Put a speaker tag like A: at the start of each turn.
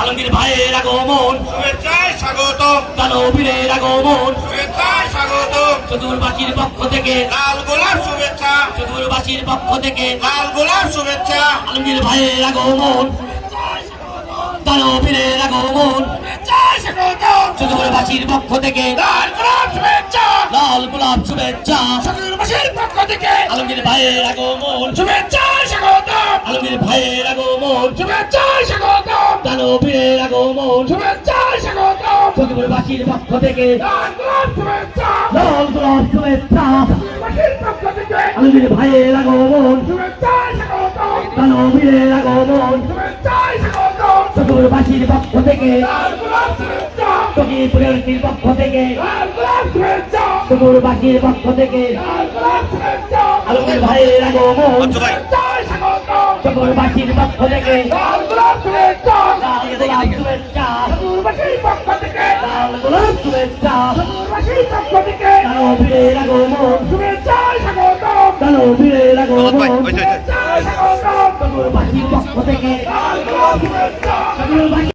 A: আলমগীর ভাইয়ের আগমন
B: শুভেচ্ছায় স্বাগতম,
A: দানবীরের আগমন
B: শুভেচ্ছায় স্বাগতম,
A: চতুর্বাসীর পক্ষ থেকে
B: লাল গোলাপ শুভেচ্ছা,
A: চতুর্বাসীর পক্ষ থেকে
B: লাল গোলাপ শুভেচ্ছা,
A: আলমগীর ভাইয়ের আগমন দানবীরের আগমন
B: শুভেচ্ছায় স্বাগতম,
A: চতুর্বাসীর পক্ষ থেকে
B: লাল গোলাপ শুভেচ্ছা,
A: লাল গোলাপ শুভেচ্ছা
B: চতুর্বাসীর পক্ষ থেকে
A: আলমগীর ভাইয়ের আগমন
B: শুভেচ্ছায় স্বাগতম,
A: আলমগীর ভাইয়ের আগমন
B: শুভেচ্ছায় স্বাগতম,
A: দানবীরের আগমন
B: শুভেচ্ছায় স্বাগতম,
A: চতুর্বাসীর পক্ষ থেকে
B: লাল গোলাপ শুভেচ্ছা,
A: লাল গোলাপ শুভেচ্ছা
B: চতুর্বাসীর পক্ষ থেকে
A: আলমগীর ভাইয়ের আগমন
B: শুভেচ্ছায় স্বাগতম,
A: দানবীরের আগমন
B: শুভেচ্ছায় স্বাগতম,
A: চতুর্বাসীর পক্ষ থেকে
B: লাল গোলাপ শুভেচ্ছা,
A: সখীপুরের পক্ষ থেকে
B: লাল গোলাপ শুভেচ্ছা,
A: চতুর্বাসীর পক্ষ থেকে
B: লাল গোলাপ শুভেচ্ছা,
A: আলমগীর ভাইয়ের আগমন
B: শুভেচ্ছায় স্বাগতম,
A: চতুর্বাসীর পক্ষ থেকে
B: লাল গোলাপ শুভেচ্ছা,
A: লাল গোলাপ শুভেচ্ছা
B: চতুর্বাসীর পক্ষ থেকে
A: লাল গোলাপ শুভেচ্ছা
B: চতুর্বাসীর পক্ষ থেকে
A: দানবীরের আগমন
B: শুভেচ্ছায় স্বাগতম,
A: দানবীরের আগমন
B: শুভেচ্ছায় স্বাগতম,
A: চতুর্বাসীর পক্ষ থেকে
B: লাল গোলাপ শুভেচ্ছা,
A: চতুর্বাসীর